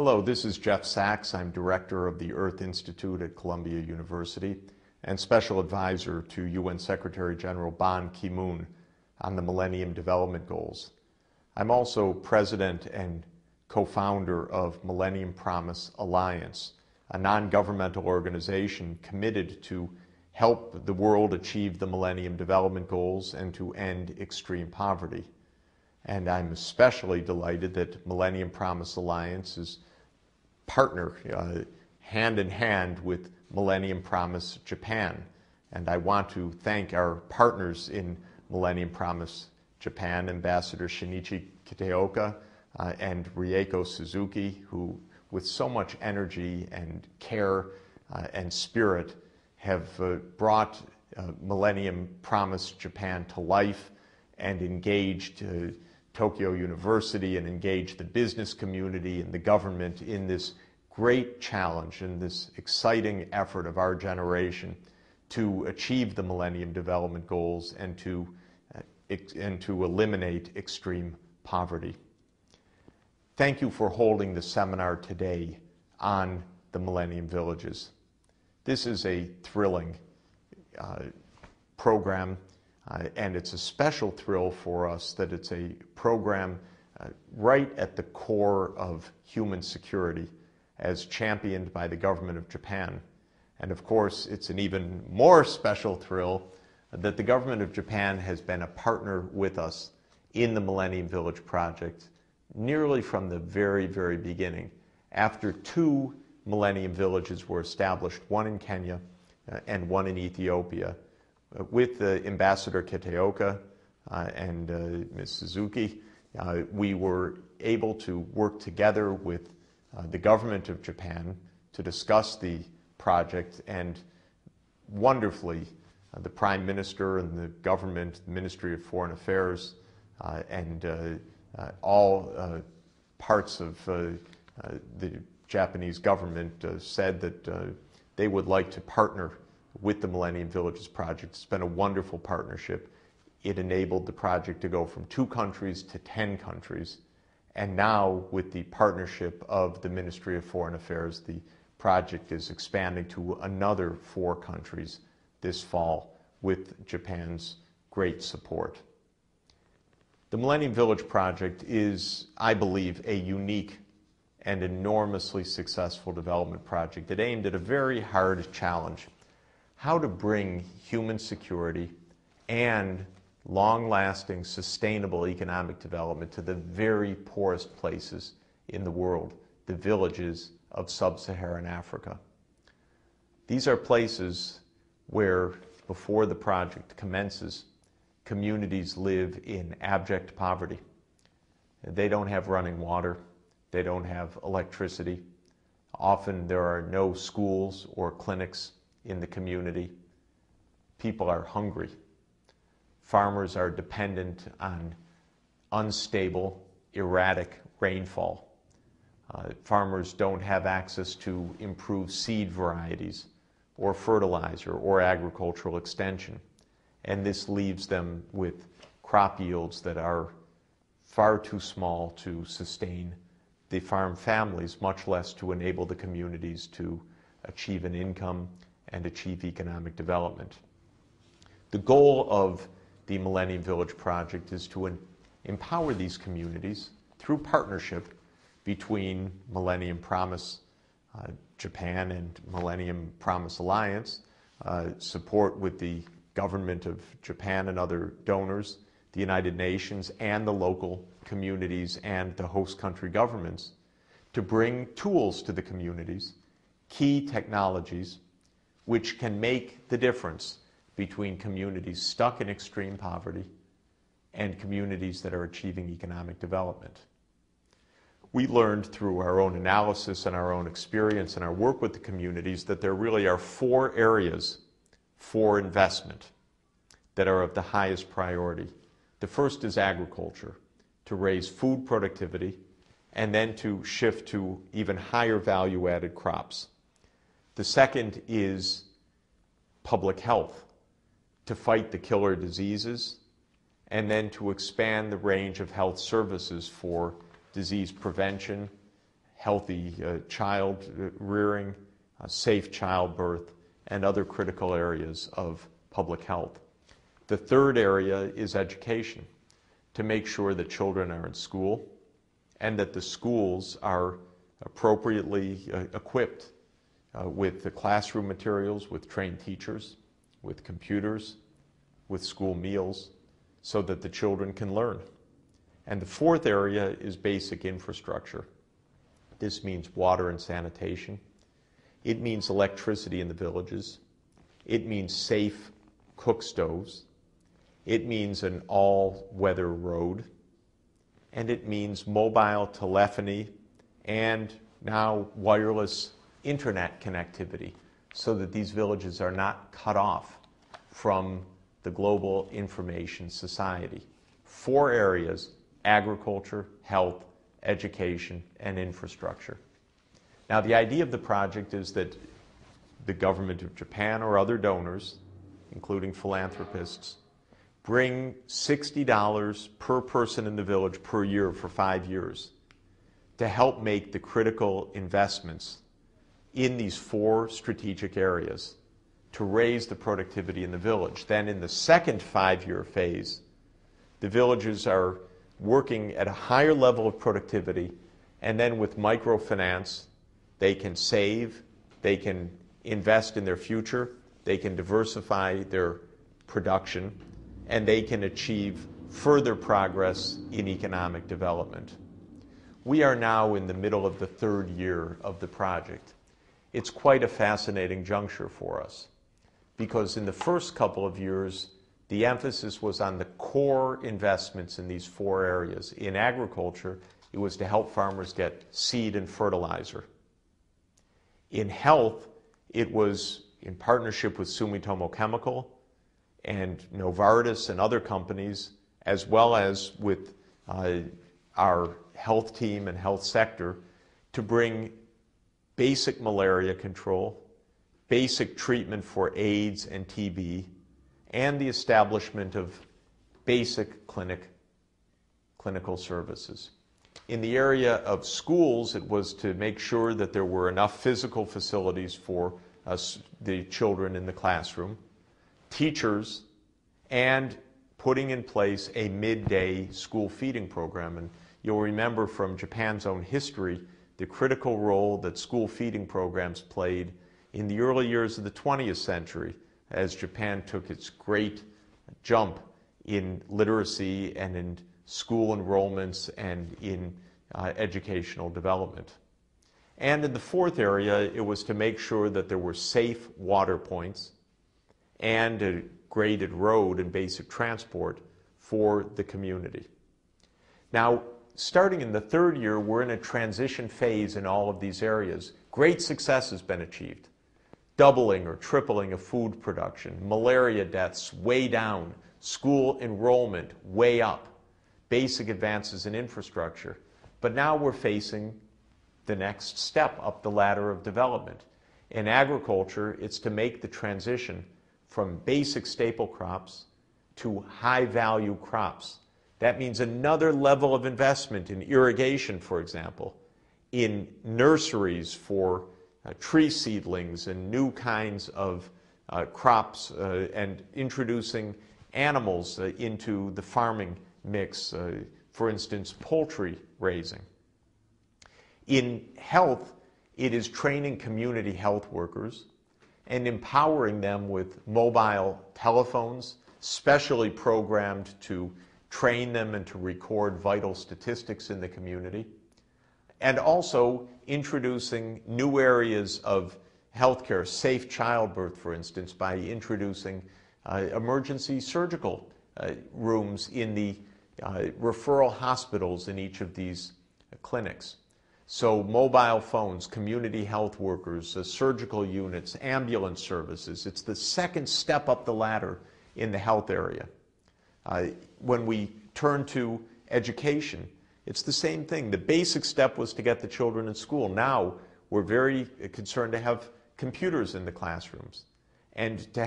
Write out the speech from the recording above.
Hello, this is Jeff Sachs. I'm director of the Earth Institute at Columbia University and special advisor to UN Secretary General Ban Ki-moon on the Millennium Development Goals. I'm also president and co-founder of Millennium Promise Alliance, a non-governmental organization committed to help the world achieve the Millennium Development Goals and to end extreme poverty. And I'm especially delighted that Millennium Promise Alliance is partner hand in hand with Millennium Promise Japan. And I want to thank our partners in Millennium Promise Japan, Ambassador Shinichi Kitaoka and Rieko Suzuki, who with so much energy and care and spirit have brought Millennium Promise Japan to life and engaged Tokyo University and engaged the business community and the government in this great challenge and this exciting effort of our generation to achieve the Millennium Development Goals and to eliminate extreme poverty. Thank you for holding the seminar today on the Millennium Villages. This is a thrilling program, and it's a special thrill for us that it's a program right at the core of human security as championed by the government of Japan. And of course, it's an even more special thrill that the government of Japan has been a partner with us in the Millennium Village Project nearly from the very, very beginning. After 2 Millennium Villages were established, one in Kenya and one in Ethiopia, with Ambassador Kitaoka and Ms. Suzuki, we were able to work together with the government of Japan to discuss the project, and wonderfully, the Prime Minister and the government, the Ministry of Foreign Affairs, and all parts of the Japanese government said that they would like to partner with the Millennium Villages Project. It's been a wonderful partnership. It enabled the project to go from 2 countries to 10 countries. And now, with the partnership of the Ministry of Foreign Affairs, the project is expanding to another 4 countries this fall with Japan's great support. The Millennium Village Project is, I believe, a unique and enormously successful development project that aimed at a very hard challenge: how to bring human security and long-lasting, sustainable economic development to the very poorest places in the world, the villages of sub-Saharan Africa. These are places where, before the project commences, communities live in abject poverty. They don't have running water. They don't have electricity. Often there are no schools or clinics in the community. People are hungry. Farmers are dependent on unstable, erratic rainfall. Farmers don't have access to improved seed varieties or fertilizer or agricultural extension. And this leaves them with crop yields that are far too small to sustain the farm families, much less to enable the communities to achieve an income and achieve economic development. The goal of the Millennium Village Project is to empower these communities through partnership between Millennium Promise Japan and Millennium Promise Alliance, support with the government of Japan and other donors, the United Nations, and the local communities and the host country governments, to bring tools to the communities, key technologies, which can make the difference between communities stuck in extreme poverty and communities that are achieving economic development. We learned through our own analysis and our own experience and our work with the communities that there really are 4 areas for investment that are of the highest priority. The first is agriculture, to raise food productivity and then to shift to even higher value-added crops. The second is public health, to fight the killer diseases and then to expand the range of health services for disease prevention, healthy child rearing, safe childbirth, and other critical areas of public health. The third area is education, to make sure that children are in school and that the schools are appropriately equipped with the classroom materials, with trained teachers, with computers, with school meals, so that the children can learn. And the fourth area is basic infrastructure. This means water and sanitation. It means electricity in the villages. It means safe cook stoves. It means an all-weather road. And it means mobile telephony and now wireless internet connectivity, so that these villages are not cut off from the global information society. 4 areas: agriculture, health, education, and infrastructure. Now, the idea of the project is that the government of Japan or other donors, including philanthropists, bring $60 per person in the village per year for 5 years to help make the critical investments in these 4 strategic areas to raise the productivity in the village. Then in the second 5-year phase, the villages are working at a higher level of productivity, and then with microfinance, they can save, they can invest in their future, they can diversify their production, and they can achieve further progress in economic development. We are now in the middle of the 3rd year of the project. It's quite a fascinating juncture for us, because in the first couple of years, the emphasis was on the core investments in these 4 areas. In agriculture, it was to help farmers get seed and fertilizer. In health, it was in partnership with Sumitomo Chemical and Novartis and other companies, as well as with our health team and health sector, to bring basic malaria control, basic treatment for AIDS and TB, and the establishment of basic clinical services. In the area of schools, it was to make sure that there were enough physical facilities for the children in the classroom, teachers, and putting in place a midday school feeding program. And you'll remember from Japan's own history the critical role that school feeding programs played in the early years of the 20th century as Japan took its great jump in literacy and in school enrollments and in educational development. And in the 4th area, it was to make sure that there were safe water points and a graded road and basic transport for the community. Now, starting in the 3rd year, we're in a transition phase in all of these areas. Great success has been achieved. Doubling or tripling of food production, malaria deaths way down, school enrollment way up, basic advances in infrastructure. But now we're facing the next step up the ladder of development. In agriculture, it's to make the transition from basic staple crops to high-value crops. That means another level of investment in irrigation, for example, in nurseries for tree seedlings and new kinds of crops, and introducing animals into the farming mix, for instance, poultry raising. In health, it is training community health workers and empowering them with mobile telephones, specially programmed to train them and to record vital statistics in the community, and also introducing new areas of healthcare, safe childbirth, for instance, by introducing emergency surgical rooms in the referral hospitals in each of these clinics. So mobile phones, community health workers, surgical units, ambulance services. It's the second step up the ladder in the health area. When we turn to education, it's the same thing. The basic step was to get the children in school. Now we're very concerned to have computers in the classrooms and to